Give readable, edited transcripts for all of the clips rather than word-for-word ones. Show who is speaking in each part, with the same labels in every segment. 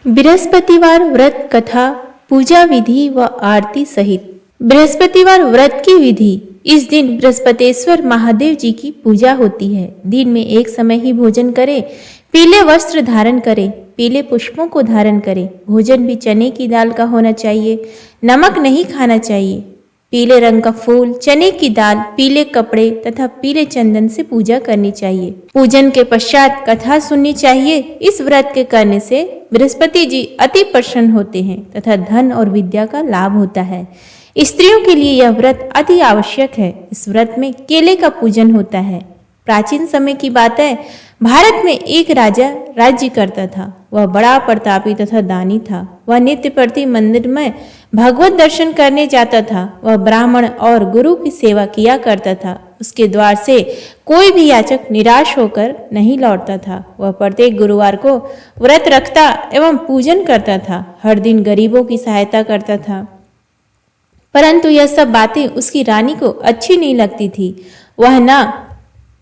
Speaker 1: बृहस्पतिवार व्रत कथा पूजा विधि व आरती सहित। बृहस्पतिवार व्रत की विधि। इस दिन बृहस्पतेश्वर महादेव जी की पूजा होती है। दिन में एक समय ही भोजन करें, पीले वस्त्र धारण करें, पीले पुष्पों को धारण करें। भोजन भी चने की दाल का होना चाहिए, नमक नहीं खाना चाहिए। पीले रंग का फूल, चने की दाल, पीले कपड़े तथा पीले चंदन से पूजा करनी चाहिए। पूजन के पश्चात कथा सुननी चाहिए। इस व्रत के करने से बृहस्पति जी अति प्रसन्न होते हैं तथा धन और विद्या का लाभ होता है। स्त्रियों के लिए यह व्रत अति आवश्यक है। इस व्रत में केले का पूजन होता है। प्राचीन समय की बात है, भारत में एक राजा राज्य करता था। वह बड़ा प्रतापी तथा दानी था। वह नित्य प्रति मंदिर में भगवत दर्शन करने जाता था। वह ब्राह्मण और गुरु की सेवा किया करता था। उसके द्वार से कोई भी याचक निराश होकर नहीं लौटता था। वह प्रत्येक गुरुवार को व्रत रखता एवं पूजन करता था। हर दिन गरीबों की सहायता करता था। परंतु यह सब बातें उसकी रानी को अच्छी नहीं लगती थी। वह न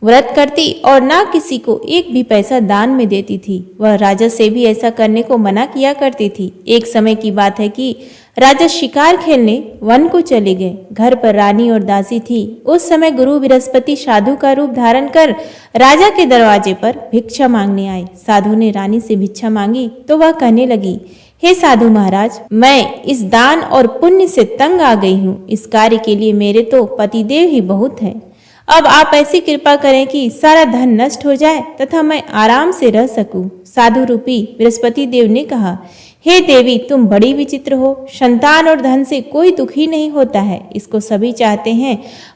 Speaker 1: व्रत करती और ना किसी को एक भी पैसा दान में देती थी। वह राजा से भी ऐसा करने को मना किया करती थी। एक समय की बात है कि राजा शिकार खेलने वन को चले गए। घर पर रानी और दासी थी। उस समय गुरु बृहस्पति साधु का रूप धारण कर राजा के दरवाजे पर भिक्षा मांगने आए। साधु ने रानी से भिक्षा मांगी तो वह कहने लगी, हे साधु महाराज, मैं इस दान और पुण्य से तंग आ गई हूँ। इस कार्य के लिए मेरे तो पतिदेव ही बहुत हैं। अब आप ऐसी कृपा करें कि सारा धन नष्ट हो जाए तथा मैं आराम से रह सकूं। साधु रूपी बृहस्पति देव ने कहा, हे देवी, तुम बड़ी विचित्र हो। संतान और धन से कोई दुखी नहीं होता है, इसको सभी चाहते हैं।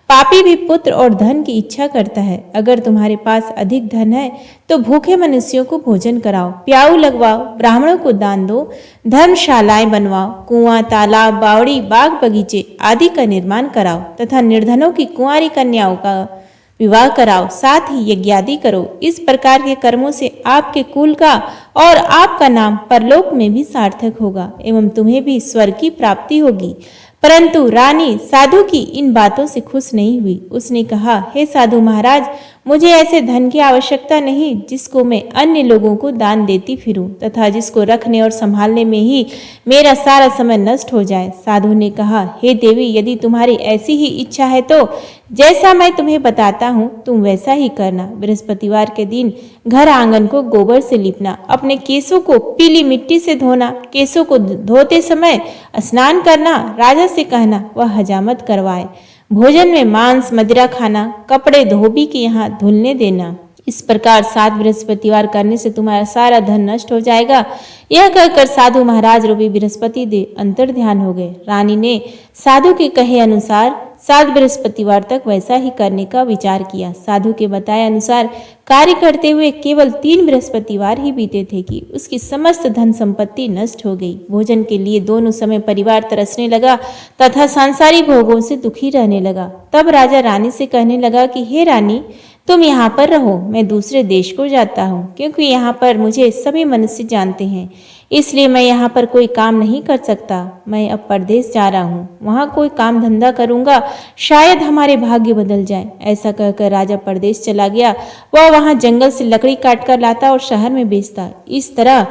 Speaker 1: पापी भी पुत्र और धन की इच्छा करता है। अगर तुम्हारे पास अधिक धन है तो भूखे मनुष्यों को भोजन कराओ, प्याऊ लगवाओ, ब्राह्मणों को दान दो, धर्मशालाएं बनवाओ, कुआं, तालाब, बावड़ी, बाग बगीचे आदि का निर्माण कराओ तथा निर्धनों की कुंवारी कन्याओं का विवाह कराओ, साथ ही यज्ञादि करो। इस प्रकार के कर्मों से आपके कुल का और आपका नाम परलोक में भी सार्थक होगा एवं तुम्हें भी स्वर्ग की प्राप्ति होगी। परंतु रानी साधु की इन बातों से खुश नहीं हुई। उसने कहा, हे साधु महाराज, मुझे ऐसे धन की आवश्यकता नहीं जिसको मैं अन्य लोगों को दान देती फिरूं तथा जिसको रखने और संभालने में ही मेरा सारा समय नष्ट हो जाए। साधु ने कहा, हे देवी, यदि तुम्हारी ऐसी ही इच्छा है तो जैसा मैं तुम्हें बताता हूँ तुम वैसा ही करना। बृहस्पतिवार के दिन घर आंगन को गोबर से लिपना, अपने केसों को पीली मिट्टी से धोना, केसों को धोते समय स्नान करना, राजा से कहना वह हजामत करवाए, भोजन में मांस मदिरा खाना, कपड़े धोबी के यहाँ धुलने देना। इस प्रकार 7 बृहस्पतिवार करने से तुम्हारा सारा धन नष्ट हो जाएगा। यह कहकर साधु महाराज रूपी बृहस्पति देव अंतर ध्यान हो गए। रानी ने साधु के कहे अनुसार 7 बृहस्पतिवार तक वैसा ही करने का विचार किया। साधु के बताए अनुसार कार्य करते हुए केवल 3 बृहस्पतिवार ही बीते थे कि उसकी समस्त धन संपत्ति नष्ट हो गई। भोजन के लिए दोनों समय परिवार तरसने लगा तथा सांसारिक भोगों से दुखी रहने लगा। तब राजा रानी से कहने लगा कि हे रानी, तुम यहाँ पर रहो, मैं दूसरे देश को जाता हूँ, क्योंकि यहाँ पर मुझे सभी मनुष्य जानते हैं, इसलिए मैं यहाँ पर कोई काम नहीं कर सकता। मैं अब परदेश जा रहा हूँ, वहाँ कोई काम धंधा करूँगा, शायद हमारे भाग्य बदल जाए। ऐसा कहकर राजा परदेश चला गया। वह वहाँ जंगल से लकड़ी काट कर लाता और शहर में बेचता। इस तरह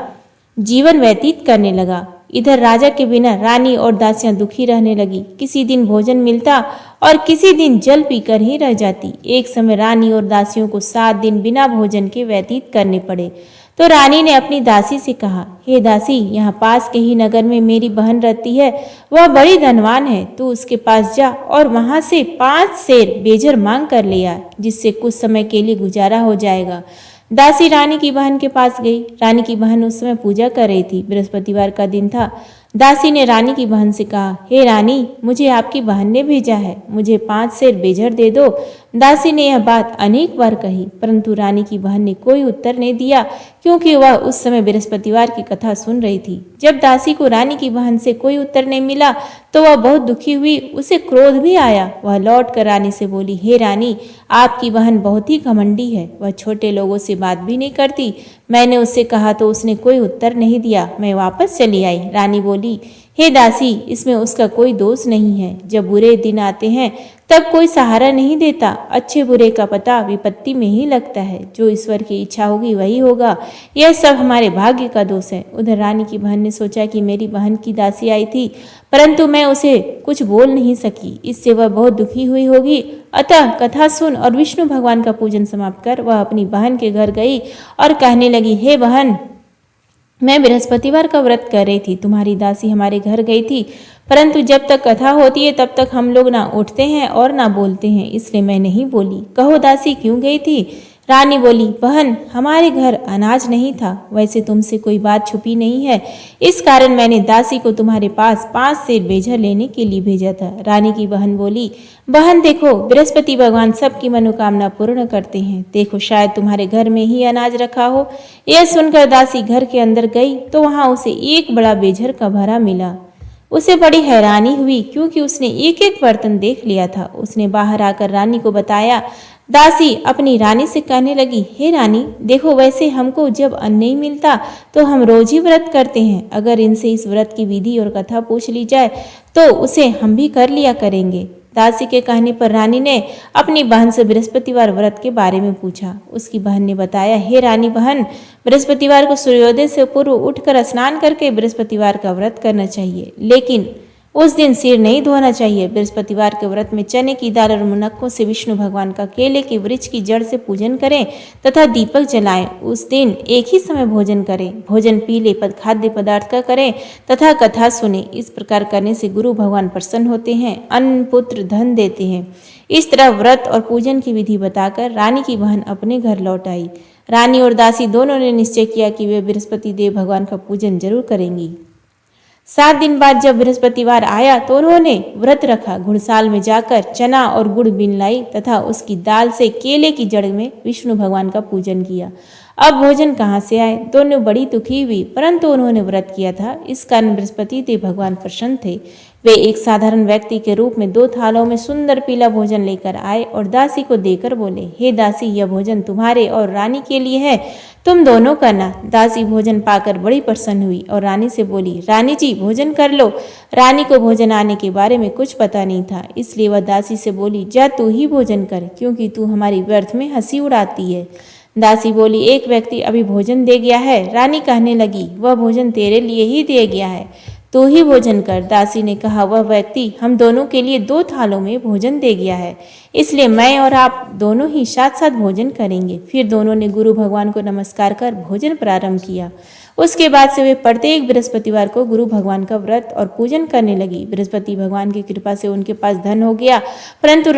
Speaker 1: जीवन व्यतीत करने लगा। इधर राजा के बिना रानी और दासियां दुखी रहने लगी। किसी दिन भोजन मिलता और किसी दिन जल पीकर ही रह जाती। एक समय रानी और दासियों को 7 दिन बिना भोजन के व्यतीत करने पड़े। तो रानी ने अपनी दासी से कहा, हे दासी, यहाँ पास के ही नगर में मेरी बहन रहती है। वह बड़ी धनवान है। तू उसके पास जा और वहां से 5 सेर बेजर मांग कर ले आ, जिससे कुछ समय के लिए गुजारा हो जाएगा। दासी रानी की बहन के पास गई। रानी की बहन उस समय पूजा कर रही थी। बृहस्पतिवार का दिन था। दासी ने रानी की बहन से कहा, हे रानी, मुझे आपकी बहन ने भेजा है, मुझे 5 सेर बेजर दे दो। दासी ने यह बात अनेक बार कही, परंतु रानी की बहन ने कोई उत्तर नहीं दिया, क्योंकि वह उस समय बृहस्पतिवार की कथा सुन रही थी। जब दासी को रानी की बहन से कोई उत्तर नहीं मिला तो वह बहुत दुखी हुई। उसे क्रोध भी आया। वह लौट कर रानी से बोली, हे रानी, आपकी बहन बहुत ही घमंडी है। वह छोटे लोगों से बात भी नहीं करती। मैंने उससे कहा तो उसने कोई उत्तर नहीं दिया। मैं वापस चली आई। रानी बोली, हे दासी, इसमें उसका कोई दोष नहीं है। जब बुरे दिन आते हैं तब कोई सहारा नहीं देता। अच्छे बुरे का पता विपत्ति में ही लगता है। जो ईश्वर की इच्छा होगी वही होगा। यह सब हमारे भाग्य का दोष है। उधर रानी की बहन ने सोचा कि मेरी बहन की दासी आई थी, परंतु मैं उसे कुछ बोल नहीं सकी। इससे वह बहुत दुखी हुई होगी। अतः कथा सुन और विष्णु भगवान का पूजन समाप्त कर वह अपनी बहन के घर गई और कहने लगी, हे बहन, मैं बृहस्पतिवार का व्रत कर रही थी। तुम्हारी दासी हमारे घर गई थी, परंतु जब तक कथा होती है तब तक हम लोग ना उठते हैं और ना बोलते हैं, इसलिए मैं नहीं बोली। कहो दासी, क्यों गई थी? रानी बोली, बहन, हमारे घर अनाज नहीं था। वैसे तुमसे कोई बात छुपी नहीं है, इस कारण मैंने दासी को तुम्हारे पास 5 सेर बेझर लेने के लिए भेजा था। रानी की बहन बोली, बहन देखो, बृहस्पति भगवान सबकी मनोकामना पूर्ण करते हैं। देखो, शायद तुम्हारे घर में ही अनाज रखा हो। यह सुनकर दासी घर के अंदर गई तो वहां उसे एक बड़ा बेझर का भरा मिला। उसे बड़ी हैरानी हुई, क्योंकि उसने एक एक बर्तन देख लिया था। उसने बाहर आकर रानी को बताया। दासी अपनी रानी से कहने लगी, हे रानी, देखो, वैसे हमको जब अन्न नहीं मिलता तो हम रोज ही व्रत करते हैं। अगर इनसे इस व्रत की विधि और कथा पूछ ली जाए तो उसे हम भी कर लिया करेंगे। दासी के कहने पर रानी ने अपनी बहन से बृहस्पतिवार व्रत के बारे में पूछा। उसकी बहन ने बताया, हे रानी बहन, बृहस्पतिवार को सूर्योदय से पूर्व उठकर स्नान करके बृहस्पतिवार का व्रत करना चाहिए, लेकिन उस दिन सिर नहीं धोना चाहिए। बृहस्पतिवार के व्रत में चने की दाल और मुनक्कों से विष्णु भगवान का केले के वृक्ष की जड़ से पूजन करें तथा दीपक जलाएं। उस दिन एक ही समय भोजन करें। भोजन पीले खाद्य पदार्थ का करें तथा कथा सुने। इस प्रकार करने से गुरु भगवान प्रसन्न होते हैं, अन्न पुत्र धन देते हैं। इस तरह व्रत और पूजन की विधि बताकर रानी की बहन अपने घर लौट आई। रानी और दासी दोनों ने निश्चय किया कि वे बृहस्पति देव भगवान का पूजन जरूर करेंगी। 7 दिन बाद जब बृहस्पतिवार आया तो उन्होंने व्रत रखा। घुड़साल में जाकर चना और गुड़ बीन लाई तथा उसकी दाल से केले की जड़ में विष्णु भगवान का पूजन किया। अब भोजन कहाँ से आए? दोनों बड़ी दुखी हुई, परंतु उन्होंने व्रत किया था, इस कारण बृहस्पति देव भगवान प्रसन्न थे। वे एक साधारण व्यक्ति के रूप में 2 थालों में सुंदर पीला भोजन लेकर आए और दासी को देकर बोले, हे दासी, यह भोजन तुम्हारे और रानी के लिए है, तुम दोनों करना। दासी भोजन पाकर बड़ी प्रसन्न हुई और रानी से बोली, रानी जी, भोजन कर लो। रानी को भोजन आने के बारे में कुछ पता नहीं था, इसलिए वह दासी से बोली, जा तू ही भोजन कर, क्योंकि तू हमारी व्यर्थ में हंसी उड़ाती है। दासी बोली, एक व्यक्ति अभी भोजन दे गया है। रानी कहने लगी, वह भोजन तेरे लिए ही दे गया है, तू ही भोजन कर। दासी ने कहा, वह व्यक्ति हम दोनों के लिए 2 थालों में भोजन दे गया है, इसलिए मैं और आप दोनों ही साथ साथ भोजन करेंगे। फिर दोनों ने गुरु भगवान को नमस्कार कर भोजन प्रारंभ किया। उसके बाद से वे प्रत्येक बृहस्पतिवार को गुरु भगवान का व्रत और पूजन करने लगी। बृहस्पति भगवान की कृपा से उनके पास धन हो गया, परंतु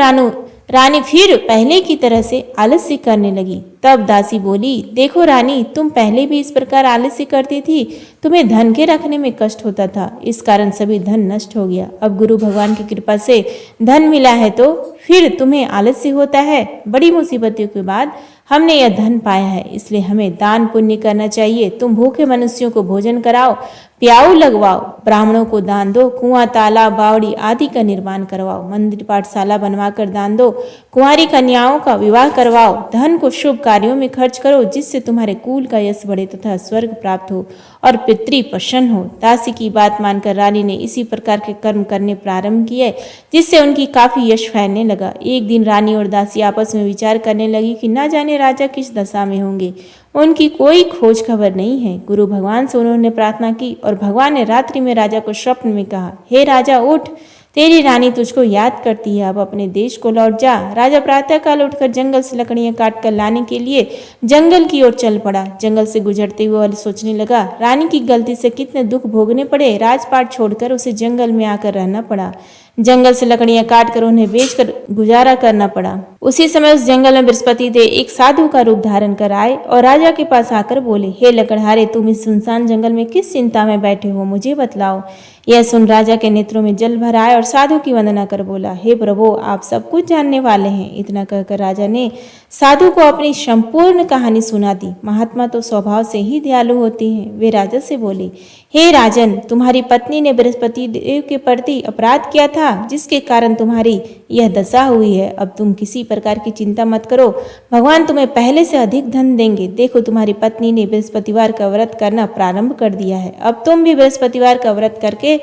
Speaker 1: रानी फिर पहले की तरह से आलस्य करने लगी। तब दासी बोली, देखो रानी, तुम पहले भी इस प्रकार आलस्य करती थी। तुम्हें धन के रखने में कष्ट होता था, इस कारण सभी धन नष्ट हो गया। अब गुरु भगवान की कृपा से धन मिला है तो फिर तुम्हें आलस्य होता है। बड़ी मुसीबतों के बाद हमने यह धन पाया है, इसलिए हमें दान पुण्य करना चाहिए। तुम भूखे मनुष्यों को भोजन कराओ, प्याऊ लगवाओ, ब्राह्मणों को दान दो, कुआं, तालाब, बावड़ी आदि का निर्माण करवाओ, मंदिर पाठशाला बनवाकर दान दो, कुंवारी कन्याओं का विवाह करवाओ। धन को शुभ कार्यों में खर्च करो, जिससे तुम्हारे कुल का यश बढ़े तथा स्वर्ग प्राप्त हो और पितृ प्रसन्न हो। दासी की बात मानकर रानी ने इसी प्रकार के कर्म करने प्रारंभ किए, जिससे उनकी काफी यश फैलने लगा। एक दिन रानी और दासी आपस में विचार करने लगी कि न जाने राजा किस दशा में होंगे, उनकी कोई खोज खबर नहीं है। गुरु भगवान से उन्होंने प्रार्थना की और भगवान ने रात्रि में राजा को स्वप्न में कहा, हे राजा, उठ, तेरी रानी तुझको याद करती है, अब अपने देश को लौट जा। राजा प्रातःकाल उठकर जंगल से लकड़ियां काट कर लाने के लिए जंगल की ओर चल पड़ा। जंगल से गुजरते हुए वह सोचने लगा, रानी की गलती से कितने दुख भोगने पड़े। राजपाट छोड़कर उसे जंगल में आकर रहना पड़ा। जंगल से लकड़ियां काट कर उन्हें बेचकर गुजारा करना पड़ा। उसी समय उस जंगल में बृहस्पति देव एक साधु का रूप धारण कर आए और राजा के पास आकर बोले, हे लकड़हारे, तुम इस सुनसान जंगल में किस चिंता में बैठे हो, मुझे बतलाओ। यह सुन राजा के नेत्रों में जल भर आए और साधु की वंदना कर बोला, हे प्रभु, आप सब कुछ जानने वाले हैं। इतना कहकर राजा ने साधु को अपनी संपूर्ण कहानी सुना दी। महात्मा तो स्वभाव से ही दयालु होते हैं। वे राजा से बोले, हे राजन, तुम्हारी पत्नी ने बृहस्पति देव के प्रति अपराध किया था, जिसके कारण तुम्हारी यह दशा हुई है। अब तुम किसी प्रकार की चिंता मत करो, भगवान तुम्हें पहले से अधिक धन देंगे। देखो तुम्हारी पत्नी ने बृहस्पतिवार का व्रत करना प्रारंभ कर दिया है। अब तुम भी बृहस्पतिवार का व्रत करके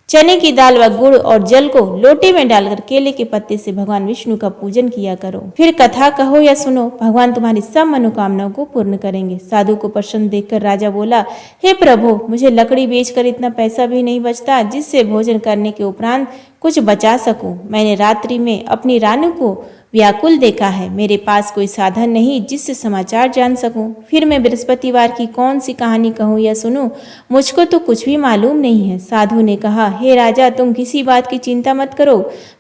Speaker 1: चने की दाल व गुड़ और जल को लोटे में डालकर केले के पत्ते से भगवान विष्णु का पूजन किया करो। फिर कथा कहो या सुनो, भगवान तुम्हारी सब मनोकामनाओं को पूर्ण करेंगे। साधु को प्रसन्न देखकर राजा बोला, हे प्रभु, मुझे लकड़ी बेचकर इतना पैसा भी नहीं बचता जिससे भोजन करने के उपरांत कुछ बचा सकूं। मैंने रात्रि में अपनी रानी को व्याकुल देखा है। मेरे पास कोई साधन नहीं जिससे समाचार जान सकूं। फिर मैं बृहस्पतिवार की कौन सी कहानी कहूं या सुनूं? मुझको तो कुछ भी मालूम नहीं है। साधु ने कहा, हे राजा, तुम किसी बात की चिंता मत करो।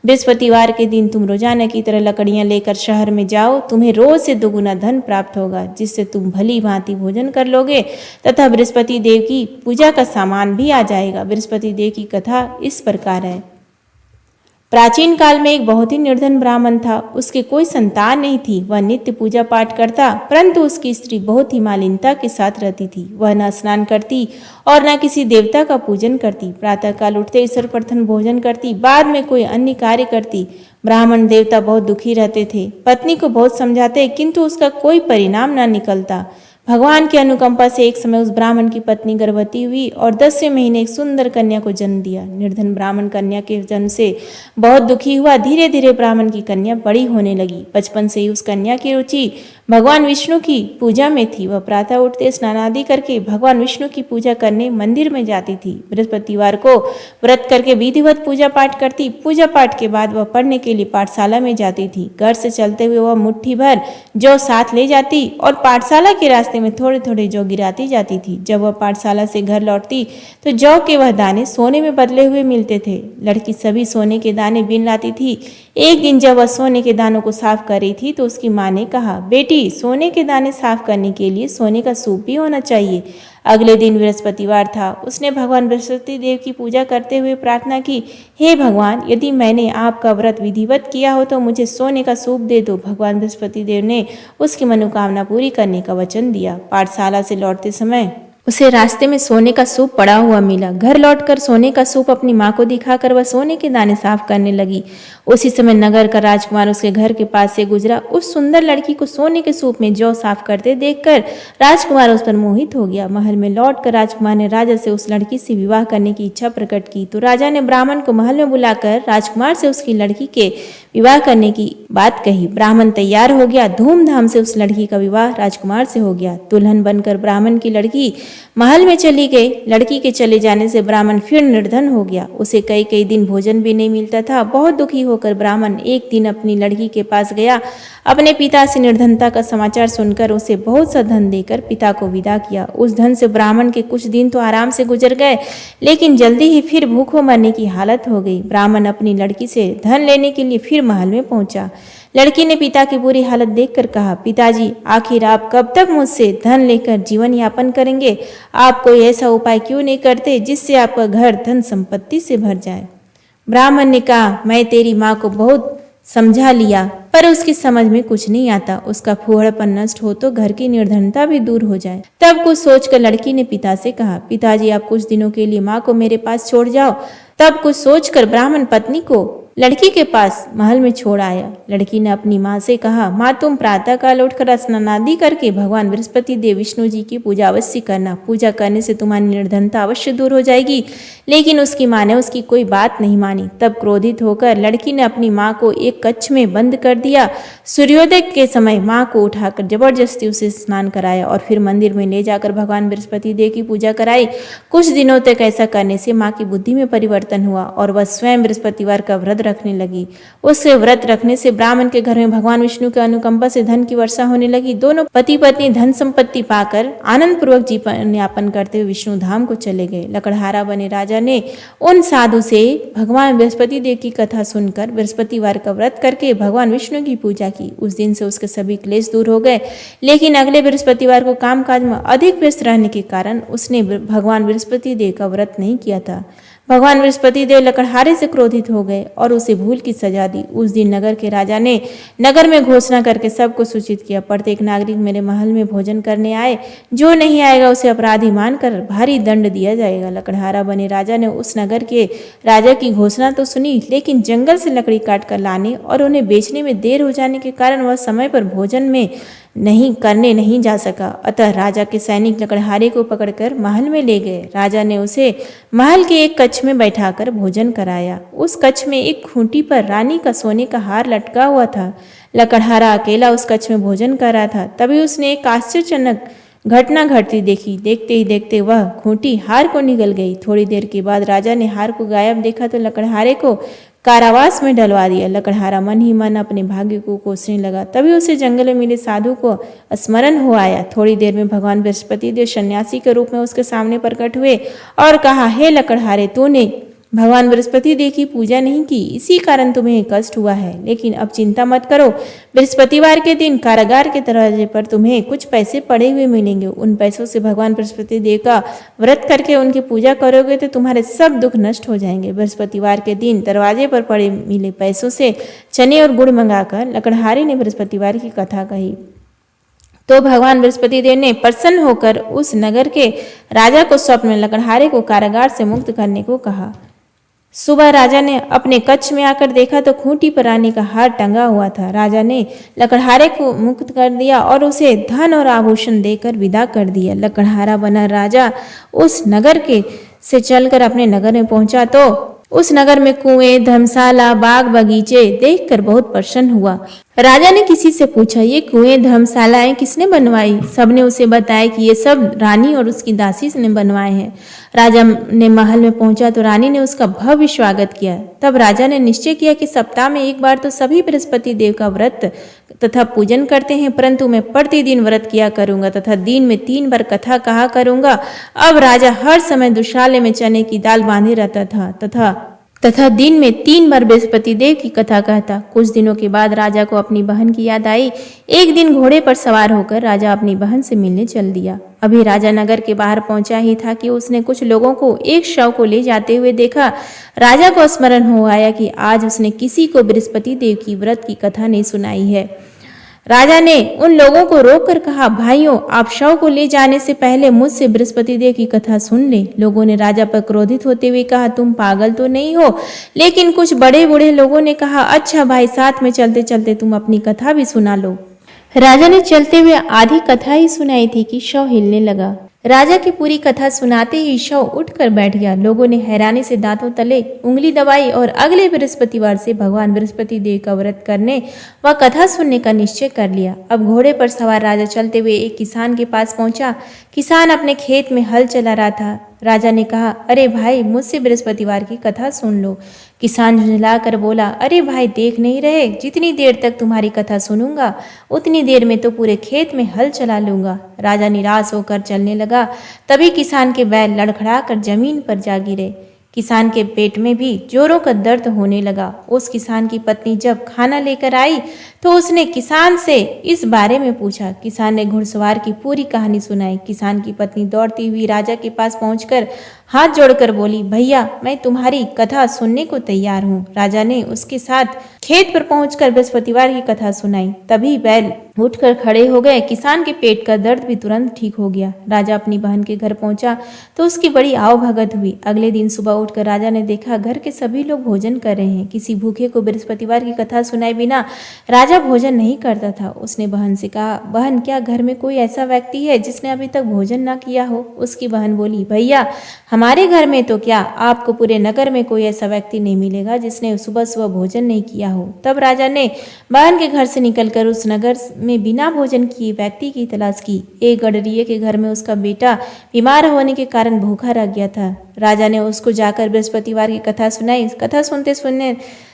Speaker 1: बृहस्पतिवार के दिन तुम रोजाना की तरह लकड़ियां लेकर शहर में जाओ। तुम्हें रोज से दोगुना धन प्राप्त होगा, जिससे तुम भली भांति भोजन कर लोगे तथा बृहस्पति देव की पूजा का सामान भी आ जाएगा। बृहस्पति देव की कथा इस प्रकार है। प्राचीन काल में एक बहुत ही निर्धन ब्राह्मण था। उसके कोई संतान नहीं थी। वह नित्य पूजा पाठ करता, परंतु उसकी स्त्री बहुत ही मालिनता के साथ रहती थी। वह न स्नान करती और न किसी देवता का पूजन करती। प्रातः काल उठते ही सर्वप्रथम भोजन करती, बाद में कोई अन्य कार्य करती। ब्राह्मण देवता बहुत दुखी रहते थे। पत्नी को बहुत समझाते, किंतु उसका कोई परिणाम न निकलता। भगवान की अनुकंपा से एक समय उस ब्राह्मण की पत्नी गर्भवती हुई और 10वें महीने एक सुंदर कन्या को जन्म दिया। निर्धन ब्राह्मण कन्या के जन्म से बहुत दुखी हुआ। धीरे धीरे ब्राह्मण की कन्या बड़ी होने लगी। बचपन से ही उस कन्या की रुचि भगवान विष्णु की पूजा में थी। वह प्रातः उठते स्नान आदि करके भगवान विष्णु की पूजा करने मंदिर में जाती थी। बृहस्पतिवार को व्रत करके विधिवत पूजा पाठ करती। पूजा पाठ के बाद वह पढ़ने के लिए पाठशाला में जाती थी। घर से चलते हुए वह मुट्ठी भर जौ साथ ले जाती और पाठशाला के रास्ते में थोड़े थोड़े जौ गिराती जाती थी। जब वह पाठशाला से घर लौटती तो जौ के वह दाने सोने में बदले हुए मिलते थे। लड़की सभी सोने के दाने बीन लाती थी। एक दिन जब वह सोने के दानों को साफ कर रही थी तो उसकी माँ ने कहा, बेटी, सोने के दाने साफ करने के लिए सोने का सूप भी होना चाहिए। अगले दिन बृहस्पतिवार था। उसने भगवान बृहस्पति देव की पूजा करते हुए प्रार्थना की, हे भगवान, यदि मैंने आपका व्रत विधिवत किया हो तो मुझे सोने का सूप दे दो। भगवान बृहस्पति देव ने उसकी मनोकामना पूरी करने का वचन दिया। पाठशाला से लौटते समय उसे रास्ते में सोने का सूप पड़ा हुआ मिला। घर लौटकर सोने का सूप अपनी माँ को दिखाकर वह सोने के दाने साफ करने लगी। उसी समय नगर का राजकुमार उसके घर के पास से गुजरा। उस सुंदर लड़की को सोने के सूप में जौ साफ करते देखकर राजकुमार उस पर मोहित हो गया। महल में लौटकर राजकुमार ने राजा से उस लड़की से विवाह करने की इच्छा प्रकट की। तो राजा ने ब्राह्मण को महल में बुलाकर राजकुमार से उसकी लड़की के विवाह करने की बात कही। ब्राह्मण तैयार हो गया। धूमधाम से उस लड़की का विवाह राजकुमार से हो गया। दुल्हन बनकर ब्राह्मण की लड़की महल में चली गई। लड़की के चले जाने से ब्राह्मण फिर निर्धन हो गया। उसे कई कई दिन भोजन भी नहीं मिलता था। बहुत दुखी होकर ब्राह्मण एक दिन अपनी लड़की के पास गया। अपने पिता से निर्धनता का समाचार सुनकर उसे बहुत सा धन देकर पिता को विदा किया। उस धन से ब्राह्मण के कुछ दिन तो आराम से गुजर गए, लेकिन जल्दी ही फिर भूखों मरने की हालत हो गई। ब्राह्मण अपनी लड़की से धन लेने के लिए फिर महल में पहुंचा। लड़की ने पिता की बुरी हालत देखकर कहा, पिताजी, आखिर आप कब तक मुझसे धन लेकर जीवन यापन करेंगे? आप कोई ऐसा उपाय क्यों नहीं करते जिससे आपका घर धन संपत्ति से भर जाए? ब्राह्मण ने कहा, मैं तेरी माँ को बहुत समझा लिया, पर उसकी समझ में कुछ नहीं आता। उसका फूहड़पन नष्ट हो तो घर की निर्धनता भी दूर हो जाए। तब कुछ सोचकर लड़की ने पिता से कहा, पिताजी, आप कुछ दिनों के लिए माँ को मेरे पास छोड़ जाओ। तब कुछ सोचकर ब्राह्मण पत्नी को लड़की के पास महल में छोड़ आया। लड़की ने अपनी माँ से कहा, माँ, तुम प्रातः काल उठकर स्नान आदि करके भगवान बृहस्पति देव विष्णु जी की पूजा अवश्य करना। पूजा करने से तुम्हारी निर्धनता अवश्य दूर हो जाएगी। लेकिन उसकी माँ ने उसकी कोई बात नहीं मानी। तब क्रोधित होकर लड़की ने अपनी माँ को एक कक्ष में बंद कर दिया। सूर्योदय के समय माँ को उठाकर जबरदस्ती उसे स्नान कराया और फिर मंदिर में ले जाकर भगवान बृहस्पति देव की पूजा कराई। कुछ दिनों तक ऐसा करने से माँ की बुद्धि में परिवर्तन हुआ और वह स्वयं बृहस्पतिवार का व्रत रखने लगी। उसके व्रत रखने से ब्राह्मण के घर में भगवान विष्णु के अनुकंपा से धन की वर्षा होने लगी। दोनों पति पत्नी धन संपत्ति पाकर आनंद पूर्वक जीवन यापन करते हुए विष्णु धाम को चले गए। लकड़हारा बने राजा ने उन साधु से भगवान बृहस्पति देव की कथा सुनकर बृहस्पतिवार का व्रत करके भगवान विष्णु की पूजा की। उस दिन से उसके सभी क्लेश दूर हो गए। लेकिन अगले बृहस्पतिवार को कामकाज में अधिक व्यस्त रहने के कारण उसने भगवान बृहस्पति देव का व्रत नहीं किया था। भगवान बृहस्पति देव लकड़हारे से क्रोधित हो गए और उसे भूल की सजा दी। उस दिन नगर के राजा ने नगर में घोषणा करके सबको सूचित किया, प्रत्येक नागरिक मेरे महल में भोजन करने आए, जो नहीं आएगा उसे अपराधी मानकर भारी दंड दिया जाएगा। लकड़हारा बने राजा ने उस नगर के राजा की घोषणा तो सुनी, लेकिन जंगल से लकड़ी काट कर लाने और उन्हें बेचने में देर हो जाने के कारण वह समय पर भोजन में नहीं जा सका। अतः राजा के सैनिक लकड़हारे को पकड़कर महल में ले गए। राजा ने उसे महल के एक कक्ष में बैठाकर भोजन कराया। उस कक्ष में एक खूंटी पर रानी का सोने का हार लटका हुआ था। लकड़हारा अकेला उस कक्ष में भोजन कर रहा था। तभी उसने एक आश्चर्यजनक घटना घटती देखी। देखते ही देखते वह खूंटी हार को निगल गई। थोड़ी देर के बाद राजा ने हार को गायब देखा तो लकड़हारे को कारावास में डलवा दिया। लकड़हारा मन ही मन अपने भाग्य को कोसने लगा। तभी उसे जंगल में मिले साधु को स्मरण हो आया। थोड़ी देर में भगवान बृहस्पति देव सन्यासी के रूप में उसके सामने प्रकट हुए और कहा, हे लकड़हारे, तूने भगवान बृहस्पति देव की पूजा नहीं की, इसी कारण तुम्हें कष्ट हुआ है। लेकिन अब चिंता मत करो, बृहस्पतिवार के दिन कारागार के दरवाजे पर तुम्हें कुछ पैसे पड़े हुए मिलेंगे। उन पैसों से भगवान बृहस्पति देव का व्रत करके उनकी पूजा करोगे तो तुम्हारे सब दुख नष्ट हो जाएंगे। बृहस्पतिवार के दिन दरवाजे पर पड़े मिले पैसों से चने और गुड़ मंगाकर लकड़हारे ने बृहस्पतिवार की कथा कही। तो भगवान बृहस्पति देव ने प्रसन्न होकर उस नगर के राजा को स्वप्न में लकड़हारे को कारागार से मुक्त करने को कहा। सुबह राजा ने अपने कक्ष में आकर देखा तो खूंटी पर रानी का हार टंगा हुआ था। राजा ने लकड़हारे को मुक्त कर दिया और उसे धन और आभूषण देकर विदा कर दिया। लकड़हारा बना राजा उस नगर के से चलकर अपने नगर में पहुंचा तो उस नगर में कुएं, धर्मशाला, बाग बगीचे देखकर बहुत प्रसन्न हुआ। राजा ने किसी से पूछा, ये कुएं, धर्मशालाएं किसने बनवाई? सबने उसे बताया कि ये सब रानी और उसकी दासी ने बनवाए हैं। राजा ने महल में पहुंचा तो रानी ने उसका भव्य स्वागत किया। तब राजा ने निश्चय किया कि सप्ताह में एक बार तो सभी बृहस्पति देव का व्रत तथा पूजन करते हैं, परंतु मैं प्रतिदिन व्रत किया करूंगा तथा दिन में 3 बार कथा कहा करूंगा। अब राजा हर समय दुशाले में चने की दाल बांधे रहता था तथा दिन में 3 बार बृहस्पति देव की कथा कहता। कुछ दिनों के बाद राजा को अपनी बहन की याद आई। एक दिन घोड़े पर सवार होकर राजा अपनी बहन से मिलने चल दिया। अभी राजा नगर के बाहर पहुंचा ही था कि उसने कुछ लोगों को एक शव को ले जाते हुए देखा। राजा को स्मरण हो आया कि आज उसने किसी को बृहस्पति देव की व्रत की कथा नहीं सुनाई है। राजा ने उन लोगों को रोककर कहा, भाइयों, आप शव को ले जाने से पहले मुझसे बृहस्पति देव की कथा सुन ले। लोगों ने राजा पर क्रोधित होते हुए कहा, तुम पागल तो नहीं हो? लेकिन कुछ बड़े बूढ़े लोगों ने कहा, अच्छा भाई, साथ में चलते चलते तुम अपनी कथा भी सुना लो। राजा ने चलते हुए आधी कथा ही सुनाई थी कि शव हिलने लगा। राजा की पूरी कथा सुनाते ही शव उठकर बैठ गया। लोगों ने हैरानी से दांतों तले उंगली दबाई और अगले बृहस्पतिवार से भगवान बृहस्पति देव का व्रत करने व कथा सुनने का निश्चय कर लिया। अब घोड़े पर सवार राजा चलते हुए एक किसान के पास पहुंचा। किसान अपने खेत में हल चला रहा था। राजा ने कहा, अरे भाई, मुझसे बृहस्पतिवार की कथा सुन लो। किसान झुंझला कर बोला, अरे भाई, देख नहीं रहे, जितनी देर तक तुम्हारी कथा सुनूंगा उतनी देर में तो पूरे खेत में हल चला लूंगा। राजा निराश होकर चलने लगा। तभी किसान के बैल लड़खड़ा कर जमीन पर जा गिरे। किसान के पेट में भी जोरों का दर्द होने लगा। उस किसान की पत्नी जब खाना लेकर आई तो उसने किसान से इस बारे में पूछा। किसान ने घुड़सवार की पूरी कहानी सुनाई। किसान की पत्नी दौड़ती हुई राजा के पास पहुंचकर हाथ जोड़कर बोली, भैया, मैं तुम्हारी कथा सुनने को तैयार हूँ। राजा ने उसके साथ खेत पर पहुंचकर बृहस्पतिवार की कथा सुनाई। तभी बैल उठकर खड़े हो गए। किसान के पेट का दर्द भी तुरंत ठीक हो गया। राजा अपनी बहन के घर पहुंचा तो उसकी बड़ी आवभगत हुई। अगले दिन सुबह उठकर राजा ने देखा घर के सभी लोग भोजन कर रहे हैं। किसी भूखे को बृहस्पतिवार की कथा सुनाए बिना राजा भोजन नहीं करता था। उसने बहन से कहा, बहन, क्या घर में कोई ऐसा व्यक्ति है जिसने अभी तक भोजन ना किया हो? उसकी बहन बोली, भैया, हमारे घर में तो क्या, आपको पूरे नगर में कोई ऐसा व्यक्ति नहीं मिलेगा जिसने सुबह सुबह भोजन नहीं किया हो। तब राजा ने बहन के घर से निकलकर उस नगर में बिना भोजन किए व्यक्ति की तलाश की। एक गडरिये के घर में उसका बेटा बीमार होने के कारण भूखा रह गया था। राजा ने उसको जाकर बृहस्पतिवार की कथा सुनाई। कथा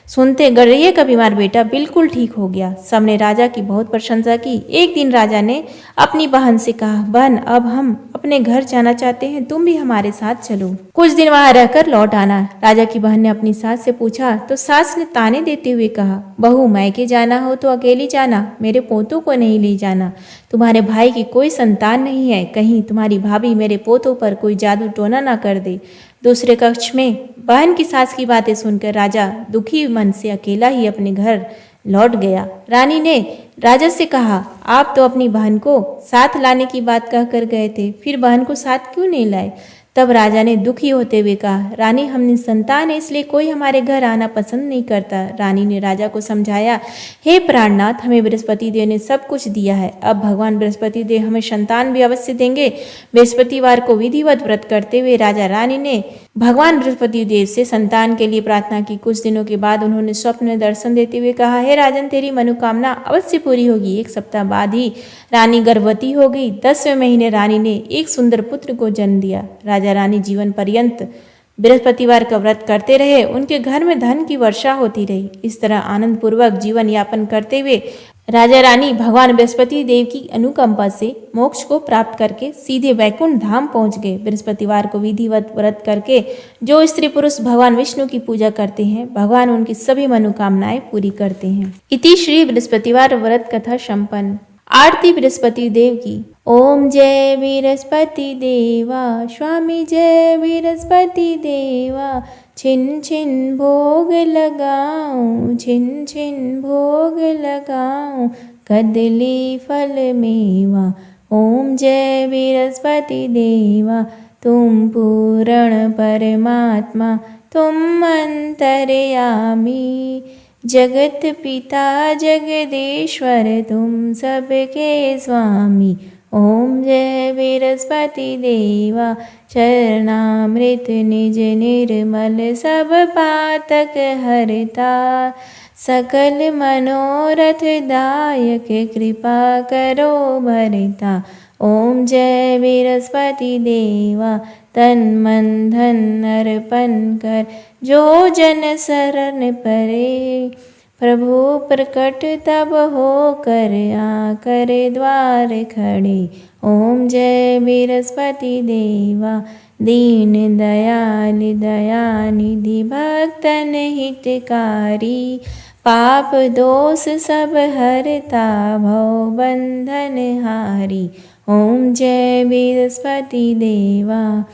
Speaker 1: सुनते गडरिये का बीमार बेटा बिल्कुल ठीक हो गया। सबने राजा की बहुत प्रशंसा की। एक दिन राजा ने अपनी बहन से कहा, बहन, अब हम अपने घर जाना चाहते हैं, तुम भी हमारे साथ चलो, कुछ दिन वहां रहकर लौट आना। राजा की बहन ने अपनी सास से पूछा तो सास ने ताने देते हुए कहा, बहू मायके जाना हो तो अकेली जाना, मेरे पोतों को नहीं ले जाना। तुम्हारे भाई की कोई संतान नहीं है, कहीं तुम्हारी भाभी मेरे पोतों पर कोई जादू टोना ना कर दे। दूसरे कक्ष में बहन की सास की बातें सुनकर राजा दुखी मन से अकेला ही अपने घर लौट गया। रानी ने राजा से कहा, आप तो अपनी बहन को साथ लाने की बात कहकर गए थे, फिर बहन को साथ क्यों नहीं लाए? तब राजा ने दुखी होते हुए कहा, रानी हम निसंतान है, इसलिए कोई हमारे घर आना पसंद नहीं करता। रानी ने राजा को समझाया, हे प्राणनाथ, हमें बृहस्पति देव ने सब कुछ दिया है, अब भगवान बृहस्पति देव हमें संतान भी अवश्य देंगे। बृहस्पतिवार को विधिवत व्रत करते हुए राजा रानी ने भगवान बृहस्पति देव से संतान के लिए प्रार्थना की। कुछ दिनों के बाद उन्होंने स्वप्न में दर्शन देते हुए कहा, हे राजन, तेरी मनोकामना अवश्य पूरी होगी। 1 सप्ताह बाद ही रानी गर्भवती हो गई। 10वें महीने रानी ने एक सुंदर पुत्र को जन्म दिया। राजा रानी जीवन पर्यंत बृहस्पतिवार का व्रत करते रहे, उनके घर में धन की वर्षा होती रही। इस तरह आनंद पूर्वक जीवन यापन करते हुए राजा रानी भगवान बृहस्पति देव की अनुकंपा से मोक्ष को प्राप्त करके सीधे वैकुंठ धाम पहुंच गए। बृहस्पतिवार को विधिवत व्रत करके जो स्त्री पुरुष भगवान विष्णु की पूजा करते हैं, भगवान उनकी सभी मनोकामनाएं पूरी करते हैं। इति श्री बृहस्पतिवार व्रत कथा संपन्न। आरती बृहस्पति देव की। ओम जय बृहस्पति देवा, स्वामी जय बृहस्पति देवा, छिन छिन भोग लगाऊं, छिन छिन भोग लगाऊं, कदली फल मेवा। ओम जय बृहस्पति देवा, तुम पूर्ण परमात्मा, तुम अंतर्यामी, जगत पिता जगदीश्वर, तुम सबके स्वामी। ओम जय बृहस्पति देवा, चरणामृत निज निर्मल, सब पातक हरता, सकल मनोरथ दायक, कृपा करो भरता। ओम जय बृहस्पति देवा, तन मन धन अर्पण कर, जो जन शरण परे, प्रभु प्रकट तब हो कर, आकर द्वार खड़े। ओम जय बृहस्पति देवा, दीन दयाल दयानिधि, भक्तन हितकारी, पाप दोष सब हरता, भव बंधन हारी। ओम जय बृहस्पति देवा,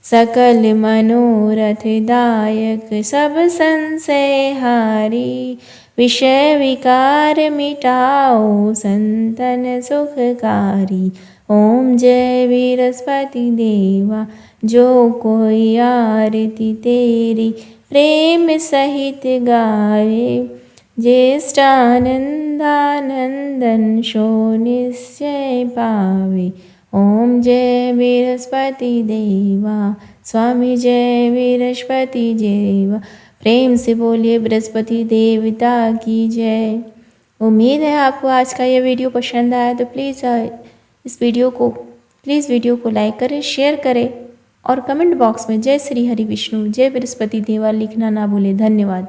Speaker 1: सकल मनोरथ दायक, सब संशय हारी, विषय विकार मिटाओ, संतन सुखकारी। ओम जय बृहस्पति देवा, जो कोई आरती तेरी प्रेम सहित गावे, ज्येष्ठानंदानंदन सो निश्चय पावे। ओम जय बृहस्पति देवा, स्वामी जय बृहस्पति देवा। प्रेम से बोलिए बृहस्पति देवता की जय। उम्मीद है आपको आज का ये वीडियो पसंद आया, तो प्लीज़ वीडियो को लाइक करें, शेयर करें और कमेंट बॉक्स में जय श्री हरि विष्णु, जय बृहस्पति देवा लिखना ना भूलें। धन्यवाद।